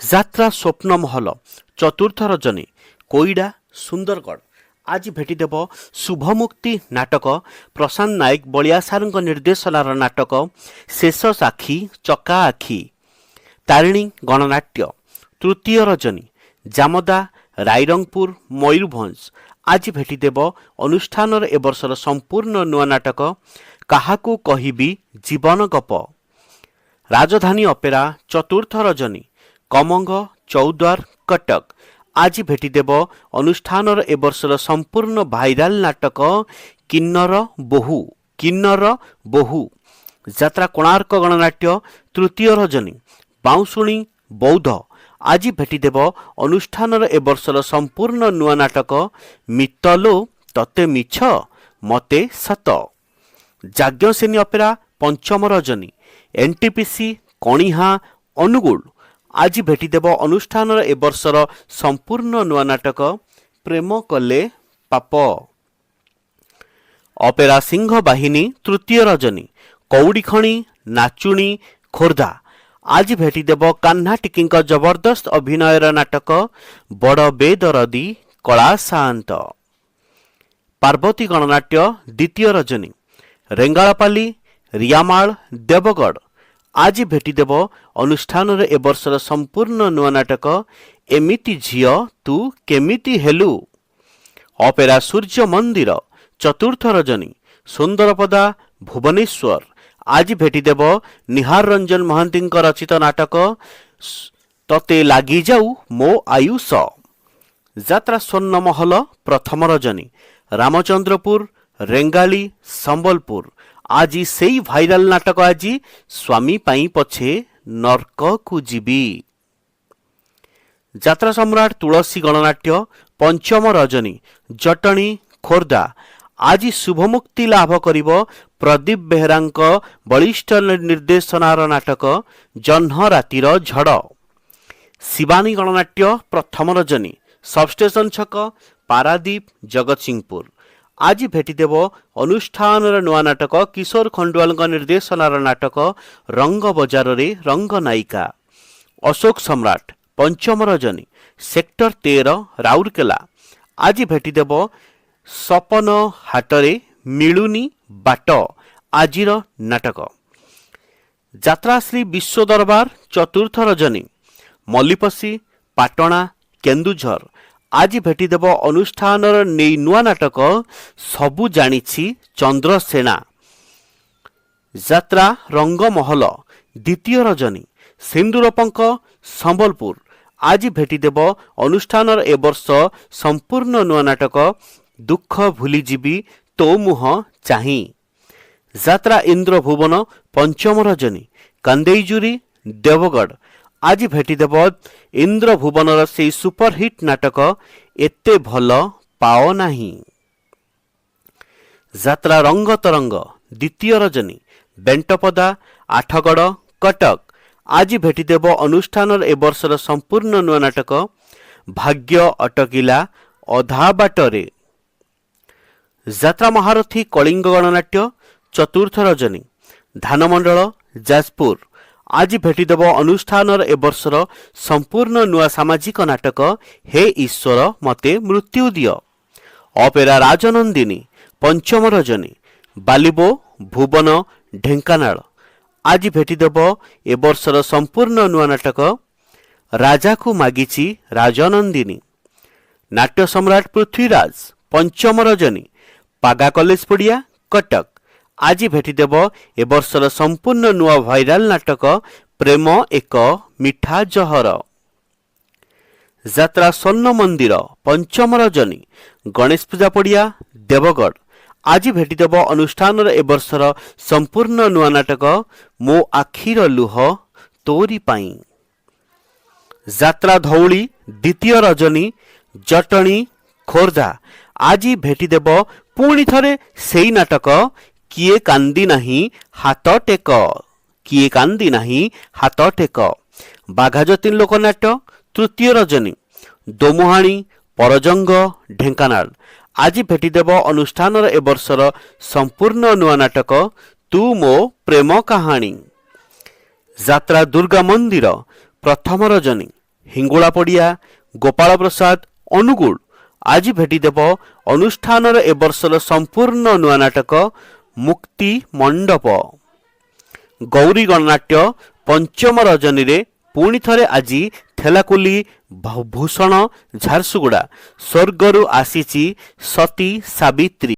ଯାତ୍ରା ସ୍ୱପ୍ନମହଲ ଚତୁର୍ଥ ରଜନୀ କୋଇଡ଼ା ସୁନ୍ଦରଗଡ଼ ଆଜି ଭେଟିଦେବ ଶୁଭମୁକ୍ତି ନାଟକ। ପ୍ରଶାନ୍ତ ନାୟକ ବଳିଆ ସାରଙ୍କ ନିର୍ଦ୍ଦେଶନାର ନାଟକ ଶେଷ ସାକ୍ଷୀ ଚକା ଆଖି। ତାରିଣୀ ଗଣନାଟ୍ୟ ତୃତୀୟ ରଜନୀ ଜାମଦା ରାଇରଙ୍ଗପୁର ମୟୂରଭଞ୍ଜ ଆଜି ଭେଟିଦେବ ଅନୁଷ୍ଠାନର ଏ ବର୍ଷର ସମ୍ପୂର୍ଣ୍ଣ ନୂଆ ନାଟକ କାହାକୁ କହିବି ଜୀବନ ଗପ। ରାଜଧାନୀ ଅପେରା ଚତୁର୍ଥ ରଜନୀ କମଙ୍ଗ ଚୌଦ୍ୱାର କଟକ ଆଜି ଭେଟିଦେବ ଅନୁଷ୍ଠାନର ଏ ବର୍ଷର ସମ୍ପୂର୍ଣ୍ଣ ଭାଇରାଲ ନାଟକ କିନ୍ନର ବୋହୂ। ଯାତ୍ରା କୋଣାର୍କ ଗଣନାଟ୍ୟ ତୃତୀୟ ରଜନୀ ବାଉଁଶୁଣୀ ବୌଦ୍ଧ ଆଜି ଭେଟିଦେବ ଅନୁଷ୍ଠାନର ଏ ବର୍ଷର ସମ୍ପୂର୍ଣ୍ଣ ନୂଆ ନାଟକ ମିତଲୋ ତତେ ମିଛ ମତେ ସତ। ଯାଜ୍ଞସେନୀ ଅପେରା ପଞ୍ଚମ ରଜନୀ ଏନ୍ଟିପିସି କଣିହାଁ ଅନୁଗୁଳ ଆଜି ଭେଟିଦେବ ଅନୁଷ୍ଠାନର ଏ ବର୍ଷର ସମ୍ପୂର୍ଣ୍ଣ ନୂଆ ନାଟକ ପ୍ରେମ କଲେ ପାପ। ଅପେରା ସିଂହ ବାହିନୀ ତୃତୀୟ ରଜନୀ କଉଡ଼ିଖଣି ନାଚୁଣୀ ଖୋର୍ଦ୍ଧା ଆଜି ଭେଟିଦେବ କାହ୍ନା ଟିକିଙ୍କ ଜବରଦସ୍ତ ଅଭିନୟର ନାଟକ ବଡ଼ ବେଦରଦୀ କଳା ସାଆନ୍ତ। ପାର୍ବତୀ ଗଣନାଟ୍ୟ ଦ୍ୱିତୀୟ ରଜନୀ ରେଙ୍ଗାଳପାଲି ରିଆମାଳ ଦେବଗଡ଼ ଆଜି ଭେଟିଦେବ ଅନୁଷ୍ଠାନରେ ଏ ବର୍ଷର ସମ୍ପୂର୍ଣ୍ଣ ନୂଆ ନାଟକ ଏମିତି ଝିଅ ତୁ କେମିତି ହେଲୁ। ଅପେରା ସୂର୍ଯ୍ୟ ମନ୍ଦିର ଚତୁର୍ଥ ରଜନୀ ସୁନ୍ଦରପଦା ଭୁବନେଶ୍ୱର ଆଜି ଭେଟିଦେବ ନିହାର ରଞ୍ଜନ ମହାନ୍ତିଙ୍କ ରଚିତ ନାଟକ ତତେ ଲାଗିଯାଉ ମୋ ଆୟୁଷ। ଯାତ୍ରା ସ୍ୱର୍ଣ୍ଣମହଲ ପ୍ରଥମ ରଜନୀ ରାମଚନ୍ଦ୍ରପୁର ରେଙ୍ଗାଳି ସମ୍ବଲପୁର ଆଜି ସେଇ ଭାଇରାଲ ନାଟକ ଆଜି ସ୍ୱାମୀ ପାଇଁ ପଛେ ନର୍କକୁ ଯିବି। ଯାତ୍ରା ସମ୍ରାଟ ତୁଳସୀ ଗଣନାଟ୍ୟ ପଞ୍ଚମ ରଜନୀ ଜଟଣୀ ଖୋର୍ଦ୍ଧା ଆଜି ଶୁଭମୁକ୍ତି ଲାଭ କରିବ ପ୍ରଦୀପ ବେହେରାଙ୍କ ବଳିଷ୍ଠ ନିର୍ଦ୍ଦେଶନାର ନାଟକ ଜହ୍ନ ରାତିର ଝଡ଼। ଶିବାନୀ ଗଣନାଟ୍ୟ ପ୍ରଥମ ରଜନୀ ସବଷ୍ଟେସନ ଛକ ପାରାଦୀପ ଜଗତସିଂହପୁର ଆଜି ଭେଟିଦେବ ଅନୁଷ୍ଠାନର ନୂଆ ନାଟକ କିଶୋର ଖଣ୍ଡୁଆଲଙ୍କ ନିର୍ଦ୍ଦେଶନାର ନାଟକ ରଙ୍ଗ ବଜାରରେ ରଙ୍ଗ ନାୟିକା। ଅଶୋକ ସମ୍ରାଟ ପଞ୍ଚମ ରଜନୀ ସେକ୍ଟର 13 ରାଉରକେଲା ଆଜି ଭେଟିଦେବ ସପନ ହାଟରେ ମିଳୁନି ବାଟ ଆଜିର ନାଟକ। ଯାତ୍ରା ଶ୍ରୀ ବିଶ୍ୱ ଦରବାର ଚତୁର୍ଥ ରଜନୀ ମଲ୍ଲିପଶି ପାଟଣା କେନ୍ଦୁଝର ଆଜି ଭେଟିଦେବ ଅନୁଷ୍ଠାନର ନେଇ ନୂଆ ନାଟକ ସବୁ ଜାଣିଛି ଚନ୍ଦ୍ରସେନା। ଯାତ୍ରା ରଙ୍ଗମହଲ ଦ୍ୱିତୀୟ ରଜନୀ ସିନ୍ଦୁରପଙ୍କ ସମ୍ବଲପୁର ଆଜି ଭେଟିଦେବ ଅନୁଷ୍ଠାନର ଏ ବର୍ଷ ସମ୍ପୂର୍ଣ୍ଣ ନୂଆ ନାଟକ ଦୁଃଖ ଭୁଲିଯିବି ତୋ ମୁହଁ ଚାହିଁ। ଯାତ୍ରା ଇନ୍ଦ୍ରଭୁବନ ପଞ୍ଚମ ରଜନୀ କାନ୍ଦେଇଜୁରି ଦେବଗଡ଼ ଆଜି ଭେଟିଦେବ ଇନ୍ଦ୍ରଭୁବନର ସେହି ସୁପରହିଟ୍ ନାଟକ ଏତେ ଭଲ ପାଅ ନାହିଁ। ଯାତ୍ରା ରଙ୍ଗ ତରଙ୍ଗ ଦ୍ୱିତୀୟ ରଜନୀ ବେଣ୍ଟପଦା ଆଠଗଡ଼ କଟକ ଆଜି ଭେଟିଦେବ ଅନୁଷ୍ଠାନର ଏ ବର୍ଷର ସମ୍ପୂର୍ଣ୍ଣ ନୂଆ ନାଟକ ଭାଗ୍ୟ ଅଟକିଲା ଅଧା ବାଟରେ। ଯାତ୍ରା ମହାରଥୀ କଳିଙ୍ଗ ଗଣନାଟ୍ୟ ଚତୁର୍ଥ ରଜନୀ ଧାନମଣ୍ଡଳ ଯାଜପୁର ଆଜି ଭେଟିଦେବ ଅନୁଷ୍ଠାନର ଏ ବର୍ଷର ସମ୍ପୂର୍ଣ୍ଣ ନୂଆ ସାମାଜିକ ନାଟକ ହେ ଈଶ୍ୱର ମତେ ମୃତ୍ୟୁ ଦିଅ। ଅପେରା ରାଜନନ୍ଦିନୀ ପଞ୍ଚମ ରଜନୀ ବାଲିବୋ ଭୁବନ ଢେଙ୍କାନାଳ ଆଜି ଭେଟିଦେବ ଏ ବର୍ଷର ସମ୍ପୂର୍ଣ୍ଣ ନୂଆ ନାଟକ ରାଜାକୁ ମାଗିଛି ରାଜନନ୍ଦିନୀ। ନାଟ୍ୟ ସମ୍ରାଟ ପୃଥ୍ୱୀରାଜ ପଞ୍ଚମ ରଜନୀ ପାଗା କଲେଜ ପଡ଼ିଆ କଟକ ଆଜି ଭେଟିଦେବ ଏ ବର୍ଷର ସମ୍ପୂର୍ଣ୍ଣ ନୂଆ ଭାଇରାଲ ନାଟକ ପ୍ରେମ ଏକ ମିଠା ଜହର। ଯାତ୍ରା ସ୍ୱର୍ଣ୍ଣ ମନ୍ଦିର ପଞ୍ଚମ ରଜନୀ ଗଣେଶ ପୂଜା ପଡ଼ିଆ ଦେବଗଡ଼ ଆଜି ଭେଟିଦେବ ଅନୁଷ୍ଠାନର ଏ ବର୍ଷର ସମ୍ପୂର୍ଣ୍ଣ ନୂଆ ନାଟକ ମୋ ଆଖିର ଲୁହ ତୋରି ପାଇଁ। ଯାତ୍ରା ଧଉଳି ଦ୍ୱିତୀୟ ରଜନୀ ଜଟଣୀ ଖୋର୍ଦ୍ଧା ଆଜି ଭେଟିଦେବ ପୁଣି ଥରେ ସେଇ ନାଟକ କିଏ କାନ୍ଦି ନାହିଁ ହାତ ଟେକ କିଏ କାନ୍ଦି ନାହିଁ ହାତ ଟେକ। ବାଘାଯତୀନ ଲୋକନାଟ୍ୟ ତୃତୀୟ ରଜନୀ ଦୋମୁହାଣୀ ପରଜଙ୍ଗ ଢେଙ୍କାନାଳ ଆଜି ଭେଟିଦେବ ଅନୁଷ୍ଠାନର ଏ ବର୍ଷର ସମ୍ପୂର୍ଣ୍ଣ ନୂଆ ନାଟକ ତୁ ମୋ ପ୍ରେମ କାହାଣୀ। ଯାତ୍ରା ଦୁର୍ଗା ମନ୍ଦିର ପ୍ରଥମ ରଜନୀ ହିଙ୍ଗୁଳା ପଡ଼ିଆ, ଗୋପାଳ ପ୍ରସାଦ, ଅନୁଗୁଳ ଆଜି ଭେଟିଦେବ ଅନୁଷ୍ଠାନର ଏ ବର୍ଷର ସମ୍ପୂର୍ଣ୍ଣ ନୂଆ ନାଟକ ମୁକ୍ତି ମଣ୍ଡପ। ଗୌରୀ ଗଣନାଟ୍ୟ ପଞ୍ଚମ ରଜନୀରେ ପୁଣି ଥରେ ଆଜି ଥେଲାକୁଲି ଭୂଷଣ ଝାରସୁଗୁଡ଼ା ସ୍ୱର୍ଗରୁ ଆସିଛି ସତୀ ସାବିତ୍ରୀ।